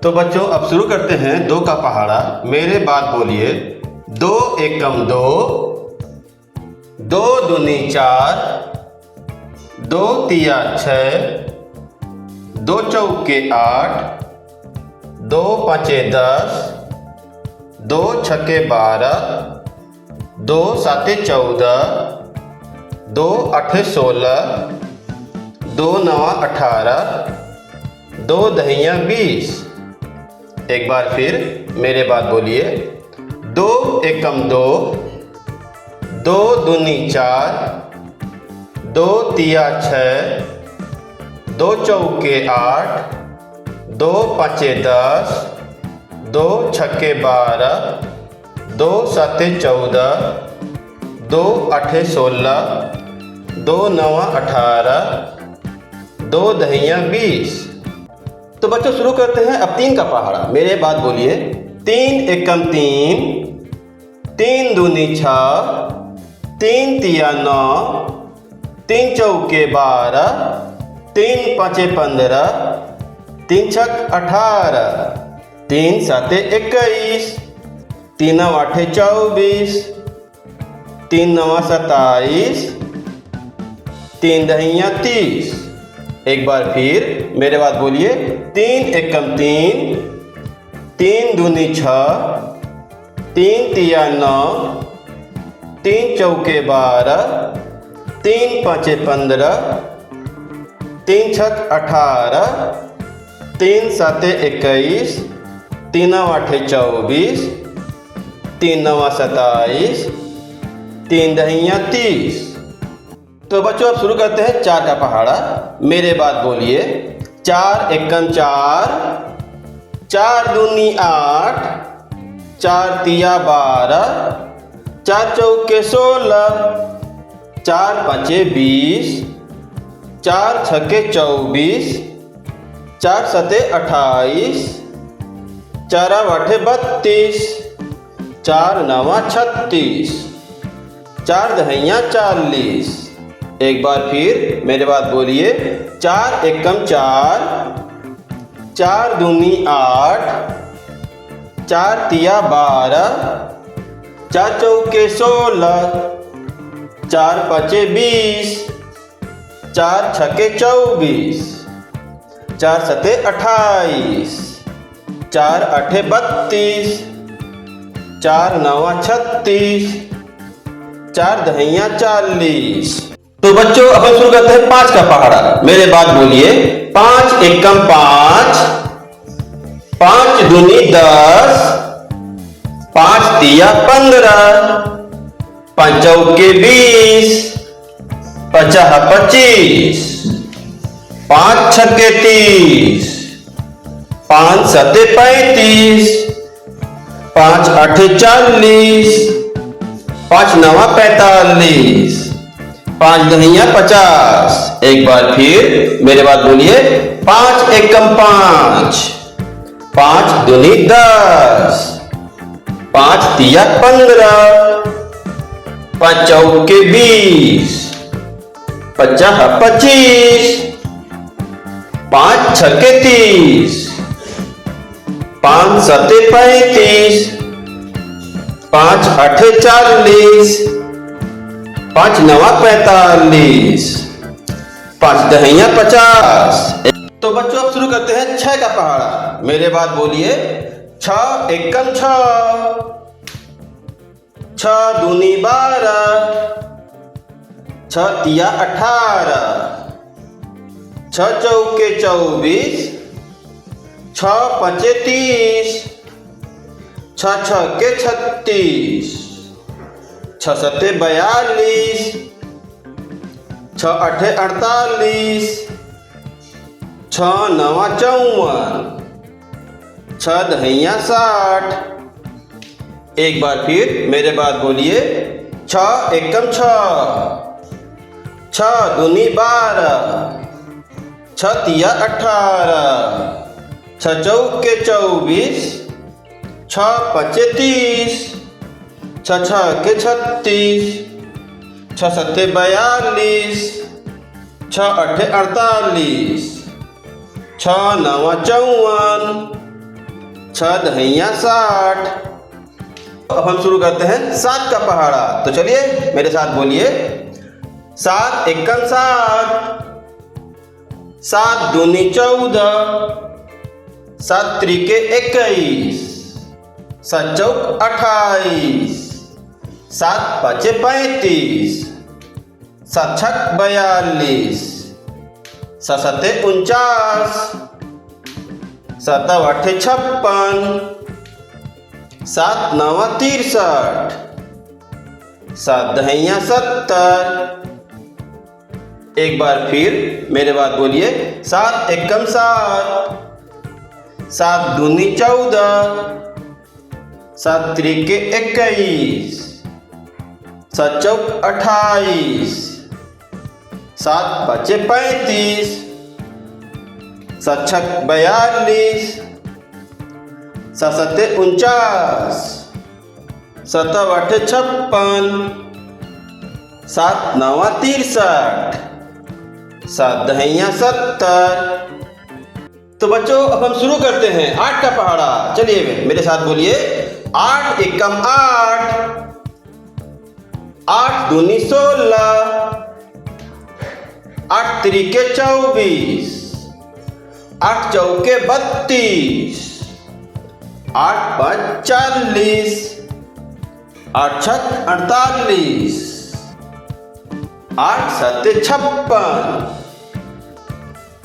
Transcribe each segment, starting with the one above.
तो बच्चों अब शुरू करते हैं दो का पहाड़ा। मेरे बाद बोलिए। दो एकम दो, दो दूनी चार, दो तिया छः, दो चौके आठ, दो पाँचे 10, दो छक्के 12, दो साते 14, दो आठे 16, दो नवा 18, दो दहिया 20। एक बार फिर मेरे बाद बोलिए। दो एकम दो, दो दूनी चार, दो तिया छः, दो चौके 8, दो पाँचे 10, दो छक्के 12, दो साते 14, दो आठे 16, दो नवा 18, दो दहिया 20। तो बच्चों शुरू करते हैं अब तीन का पहाड़ा। मेरे बाद बोलिए। तीन एकम तीन, तीन दूनी 6, तीन तिया 9, तीन चौके 12, तीन पाँचे 15, तीन छक 18, तीन साते 21, तीन आठे 24, तीन नवा 27, तीन दहिया 30। एक बार फिर मेरे बाद बोलिए। तीन एकम तीन, तीन दूनी 6, तीन तिया 9, तीन चौके 12, तीन पाँचे 15, तीन छक 18, तीन साते 21, तीन आठे 24, तीन नवा 27, तीन दहिया 30। तो बच्चों अब शुरू करते हैं चार का पहाड़ा। मेरे बाद बोलिए। चार एकम चार, चार दूनी 8, चार तिया 12, चार चौके 16, चार पाँचे 20, चार छक्के 24, चार सते 28, चार आठे 32, चार नवा 36, चार दहिया 40। एक बार फिर मेरे बाद बोलिए। चार एकम चार, चार दूनी 8, चार तिया 12, चार चौके 16, चार पाँचे 20, चार छक्के 24, चार सते 28, चार आठे 32, चार नवा 36, चार दहिया 40। तो बच्चों अपन शुरू करते हैं पांच का पहाड़ा। मेरे बाद बोलिए। पांच एकम 5, पांच दूनी 10, पांच तिया 15, पाँच चौके 20, पचाह 25, पांच छक्के 30, पांच सते 35, पांच आठे 40, पांच नवा 45, पांच दहिया 50। एक बार फिर मेरे बाद बोलिए। पांच एकम 5, पांच दूनी 10, पांच तिया 15, पांच चौके 20, पचाह 25, पांच छक्के 30, पांच सते 35, पांच आठे 40, पांच नवा 45, पांच दहिया 50। तो बच्चों अब शुरू करते हैं छह का पहाड़ा। मेरे बाद बोलिए। छह एकम 6, छह दूनी 12, छह तिया 18, छह चौके 24, छह पाँचे 30, छह छक्के 36, छह सते 42, छह आठे 48, छह नवा 54, छह दहिया 60। एक बार फिर मेरे बाद बोलिए। छह एकम 6, छह दूनी 12, छह तिया 18, छह चौके 24, छह पाँचे 30, छह छक्के 36, छह सत्ते 42, छह आठे 48, छह नवा 54, छह दहिया 60। अब हम शुरू करते हैं 7 का पहाड़ा। तो चलिए मेरे साथ बोलिए, 7 एकम 7, 7 दूनी 14, 7 त्रिके 21, 7 चौक 28, 7 पाँचे 35, 7 छक 42, 7 सते 49, 7 आठे 56, 7 नवा 63, 7 दहिया 70। एक बार फिर मेरे बाद बोलिए, 7 एकम 7, 7 दूनी 14, 7 त्रिके 21, 7 चौक 28, 7 पाँचे 35, 7 छक 42, 7 सते 49, 7 आठे 56, 7 नवा 63, 7 दहिया 70। तो बच्चों अब हम शुरू करते हैं 8 का पहाड़ा। चलिए मेरे साथ बोलिए, 8 एकम 8, 8 दूनी 16, 8 त्रिके 24, 8 चौके 32, 8 पाँच 40, 8 छक 48, 8 सते 56,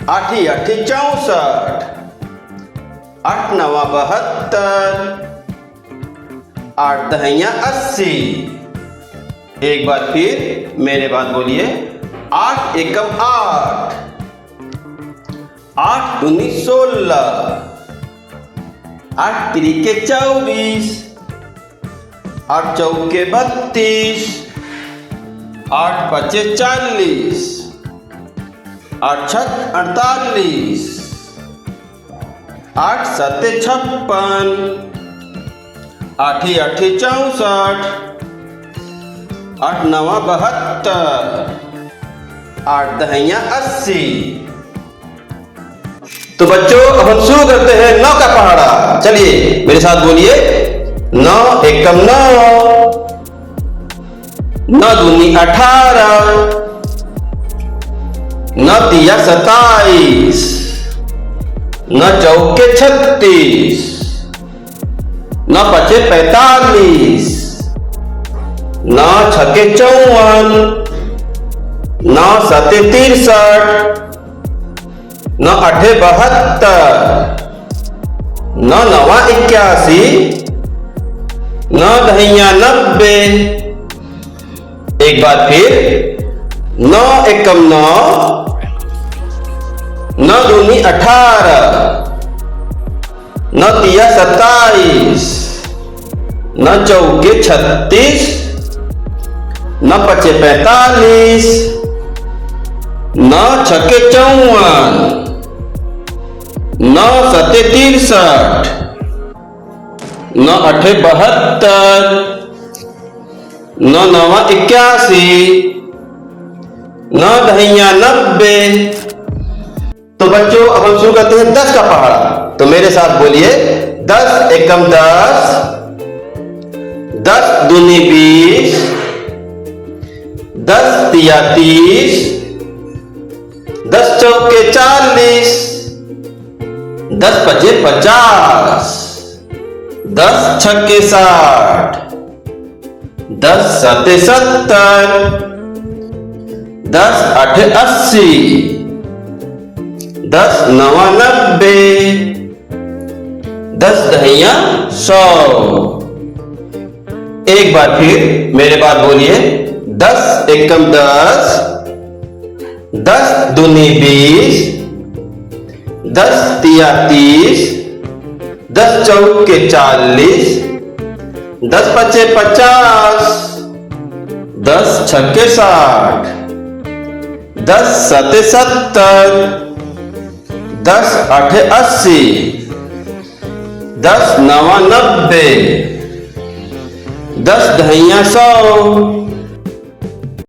8 आठे 64, 8 नवा 72, 8 दहिया 80। एक बार फिर मेरे बाद बोलिए, 8 एकम 8, 8 दूनी 16, 8 त्रिके 24, 8 चौके 32, 8 पाँचे 40, 8 छक 48, 8 सते 56, 8 आठे 64, 8 नवा 72, 8 दहिया 80। तो बच्चों अब हम शुरू करते हैं 9 का पहाड़ा। चलिए मेरे साथ बोलिए, 9 एकम 9, 9 दूनी 18, 9 तिया 27, 9 चौके 36, 9 पाँचे 45, 9 छके 54, 9 सते 63, 9 आठे 72, 9 नवा 81, 9 दहिया 90। एक बार फिर, 9 एकम 9, 9 दूनी 18, 9 तिया 27, 9 चौके 36, 9 पाँचे 45, 9 छके 54, 9 सते 63, 9 आठे 72, 9 नवा 81, 9 दहिया 90। तो बच्चों अब हम शुरू करते हैं 10 का पहाड़ा। तो मेरे साथ बोलिए, 10 एकम 10, 10 दूनी 20, 10 तिया 30, 10 चौके 40, 10 पाँचे 50, 10 छक्के 60, 10 सते 70, 10 आठे 80, 10 नवा 90, 10 दहिया 100। एक बार फिर मेरे बाद बोलिए, 10 एकम 10, 10 दूनी 20, 10 तिया 30, 10 चौके 40, 10 पाँचे 50, 10 छक्के 60, 10 सते 70, 10 आठे 80, 10 नवा 90, 10 दहिया 100।